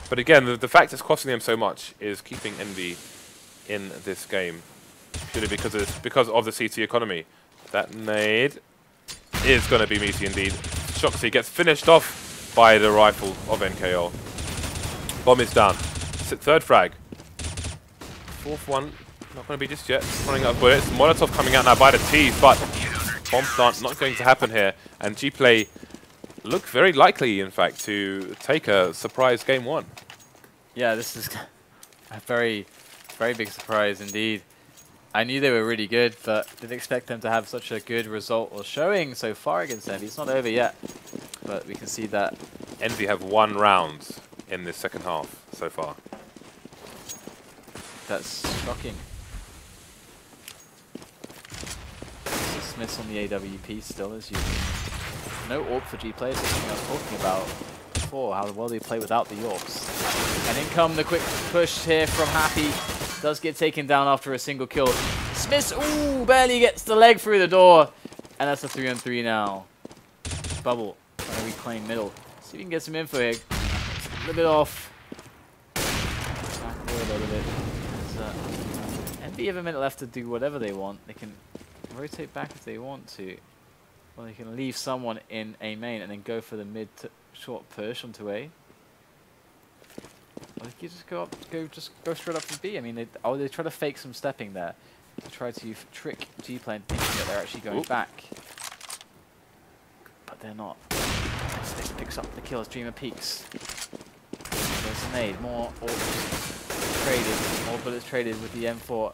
But again, the fact it's costing them so much is keeping Envy in this game, purely because of the CT economy. That nade is going to be meaty indeed. shox gets finished off by the rifle of NKL. Bomb is down. Third frag. Fourth one, not going to be just yet. Running out of bullets. Molotov coming out now by the teeth, but bomb plant not going to happen here. And GPlay look very likely, in fact, to take a surprise game 1. Yeah, this is a very, very big surprise indeed. I knew they were really good, but didn't expect them to have such a good result or showing so far against Envy. It's not over yet, but we can see that Envy have 1 round in this second half so far. That's shocking. So SmithZz on the AWP still as usual. No AWP for GPlay, is something I was talking about before, how well they play without the AWPs. And in come the quick push here from Happy. Does get taken down after a single kill. SmithZz, ooh, barely gets the leg through the door. And that's a 3-on-3 now. Bubble, trying to reclaim middle. See if we can get some info here. A little bit off. Back a little bit. Envy have a minute left to do whatever they want. They can rotate back if they want to. Or they can leave someone in A main and then go for the mid to short push onto A. Or they could just go straight up to B. I mean, they try to fake some stepping there to try to trick GPlay into thinking that they're actually going back. But they're not. SmithZz picks up the kill as Dreamer peeks. There's a nade, more orbs traded, more bullets traded with the M4.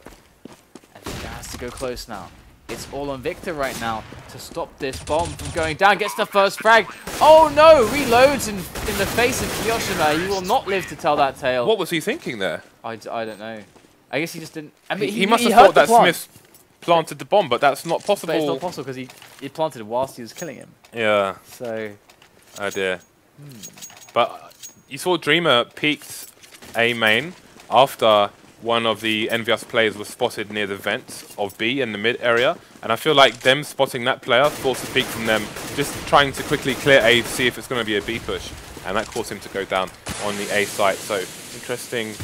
And he has to go close now. It's all on Viktor right now to stop this bomb from going down. Gets the first frag. Oh no! Reloads in the face of kioShiMa. He will not live to tell that tale. What was he thinking there? I don't know. I guess he just didn't. I mean, he must have thought that SmithZz planted the bomb, but that's not possible. But it's not possible because he planted it whilst he was killing him. Yeah. So. Oh dear. But you saw Dreamer peeked A main after one of the EnVyUs players was spotted near the vent of B in the mid area, and I feel like them spotting that player forced a peek from them, just trying to quickly clear A to see if it's going to be a B push, and that caused him to go down on the A site. So interesting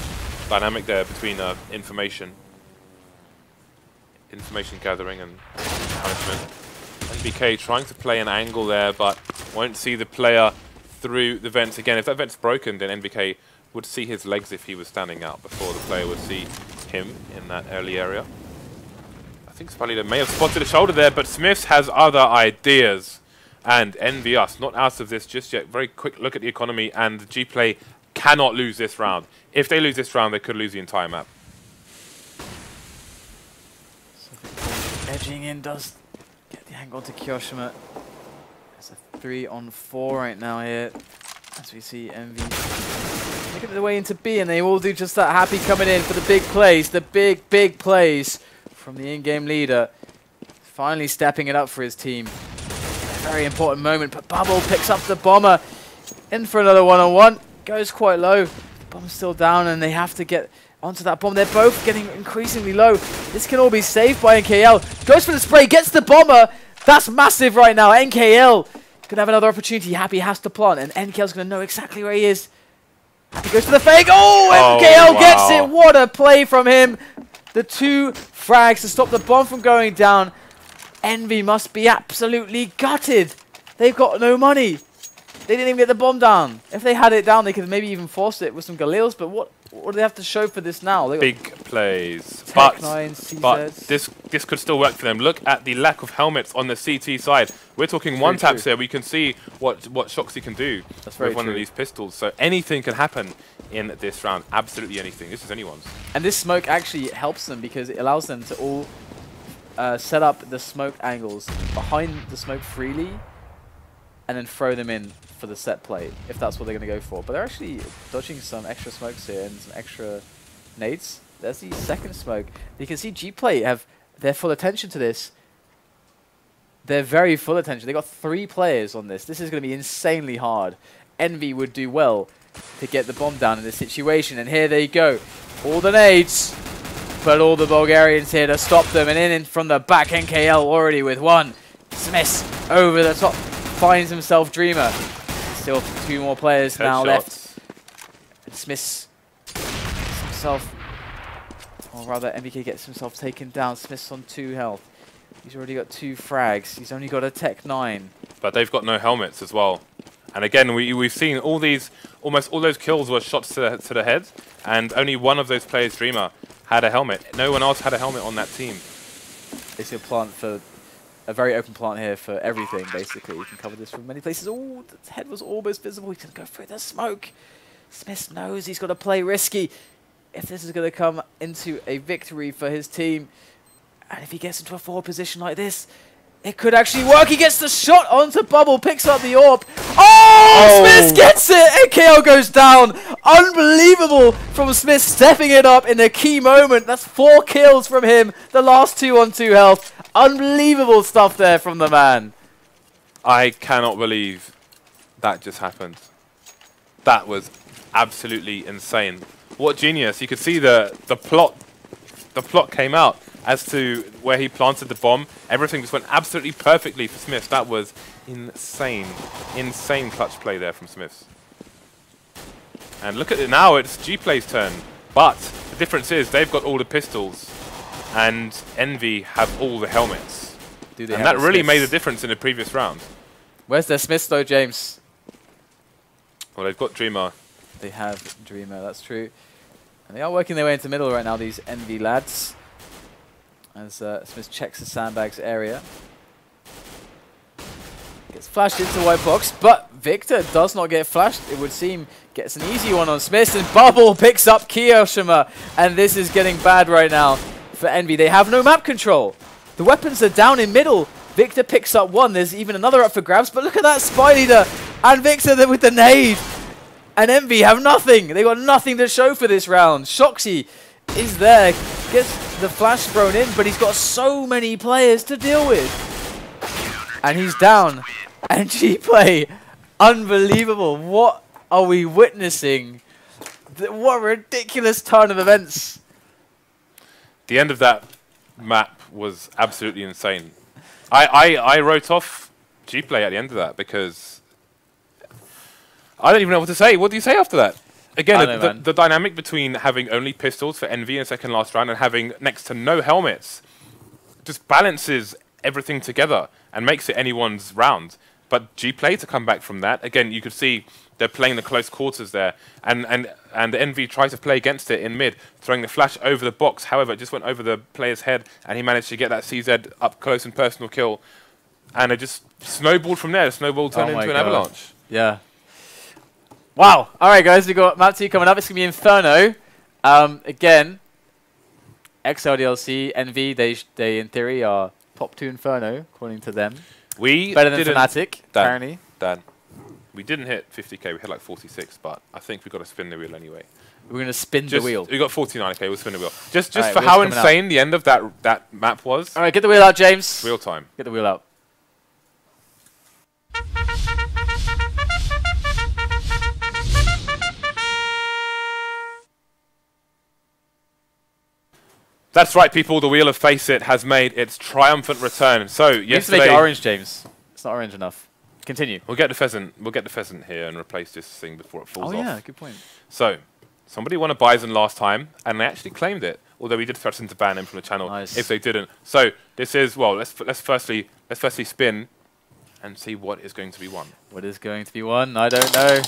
dynamic there between information gathering and punishment. NBK trying to play an angle there, but won't see the player through the vents again. If that vent's broken, then NBK would see his legs if he was standing out before the player would see him in that early area. I think spyleadeR may have spotted a shoulder there, but SmithZz has other ideas. And EnVyUs not out of this just yet. Very quick look at the economy, and GPlay cannot lose this round. If they lose this round, they could lose the entire map. So edging in does get the angle to kioShiMa. It's a 3-on-4 right now here. As we see Envy making their way into B, and they all do just that. Happy coming in for the big plays, the big plays from the in-game leader. Finally stepping it up for his team. A very important moment, but Bubble picks up the bomber. In for another 1-on-1. Goes quite low. The bomb's still down, and they have to get onto that bomb. They're both getting increasingly low. This can all be saved by NKL. Goes for the spray, gets the bomber. That's massive right now. NKL gonna have another opportunity. Happy has to plant, and NKL's gonna know exactly where he is. Happy goes for the fake. Oh, NKL gets it. What a play from him. The 2 frags to stop the bomb from going down. Envy must be absolutely gutted. They've got no money. They didn't even get the bomb down. If they had it down, they could maybe even force it with some Galils, but what do they have to show for this now? Big plays. But CZFB. this could still work for them. Look at the lack of helmets on the CT side. We're talking one taps here. We can see what shox can do with one of these pistols. So anything can happen in this round. Absolutely anything. This is anyone's. And this smoke actually helps them because it allows them to all set up the smoke angles behind the smoke freely and then throw them in for the set play, if that's what they're going to go for. But they're actually dodging some extra smokes here and some extra nades. There's the second smoke. You can see GPlay have their full attention to this. They're very full attention. They got 3 players on this. This is going to be insanely hard. Envy would do well to get the bomb down in this situation. And here they go. All the nades, but all the Bulgarians here to stop them. And in from the back, NKL already with one. SmithZz over the top, finds himself Dreamer. Still 2 more players now left. And SmithZz gets himself, or rather MBK gets himself taken down. SmithZz on 2 health. He's already got 2 frags. He's only got a Tech 9. But they've got no helmets as well. And again, we've seen all these, almost all those kills were shots to the head, and only one of those players, Dreamer, had a helmet. No one else had a helmet on that team. It's a plant for a very open plant here for everything, basically. You can cover this from many places. Oh, the head was almost visible. He can go through the smoke. SmithZz knows he's got to play risky if this is going to come into a victory for his team. And if he gets into a forward position like this, it could actually work. He gets the shot onto Bubble, picks up the AWP. Oh! SmithZz gets it! And KO goes down. Unbelievable from SmithZz stepping it up in a key moment. That's 4 kills from him. The last 2 on 2 health. Unbelievable stuff there from the man. I cannot believe that just happened. That was absolutely insane. What genius. You could see the plot. The plot came out as to where he planted the bomb. Everything just went absolutely perfectly for SmithZz. That was insane. Insane clutch play there from SmithZz. And look at it now, it's GPlay's turn. But the difference is they've got all the pistols and Envy have all the helmets. And that really made a difference in the previous round. Where's their SmithZz though, James? Well, they've got Dreamer. They have Dreamer, that's true. And they are working their way into the middle right now, these Envy lads. As SmithZz checks the sandbags area. Gets flashed into white box, but Viktor does not get flashed, it would seem. Gets an easy one on SmithZz, and Bubble picks up kioShiMa. And this is getting bad right now for Envy. They have no map control. The weapons are down in middle. Viktor picks up one. There's even another up for grabs, but look at that spyleadeR. And Viktor there with the nade. And Envy have nothing. They got nothing to show for this round. shoxy is there. Gets the flash thrown in, but he's got so many players to deal with. And he's down. And GPlay, unbelievable. What are we witnessing? What a ridiculous turn of events. The end of that map was absolutely insane. I wrote off GPlay at the end of that because I don't even know what to say. What do you say after that? Again, the dynamic between having only pistols for Envy in the second last round and having next to no helmets just balances everything together and makes it anyone's round. But GPlay to come back from that, again, you could see they're playing the close quarters there, and Envy tried to play against it in mid, throwing the flash over the box. However, it just went over the player's head, and he managed to get that CZ up close and personal kill, and it just snowballed from there. The snowball turned into an avalanche. Yeah. Wow. All right, guys, we got map 2 coming up. It's gonna be Inferno. Again, XII DLC, Envy. They in theory are top 2 Inferno according to them. Better than Fnatic, apparently. Dan, we didn't hit 50k. We hit like 46, but I think we got to spin the wheel anyway. We're gonna spin the wheel. We got 49k. We'll spin the wheel. Just right, for how insane the end of that map was. All right, get the wheel out, James. Real time. Get the wheel out. That's right, people. The Wheel of Face It has made its triumphant return. So yesterday, you have to make it orange, James. It's not orange enough. Continue. We'll get the pheasant. We'll get the pheasant here and replace this thing before it falls off. Oh yeah, good point. So somebody won a Bison last time, and they actually claimed it. Although we did threaten to ban him from the channel if they didn't. So this is let's firstly spin and see what is going to be won. What is going to be won? I don't know.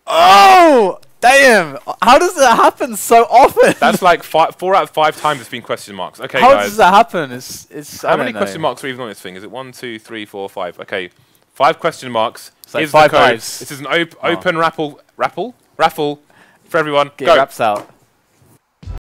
Oh! Damn! How does that happen so often? That's like 4 out of 5 times it's been question marks. Okay, how guys. Does that happen? It's how many question marks are even on this thing? Is it 1, 2, 3, 4, 5? Okay, 5 question marks. It's like 5 fives. This is an open raffle for everyone. Get your raps out.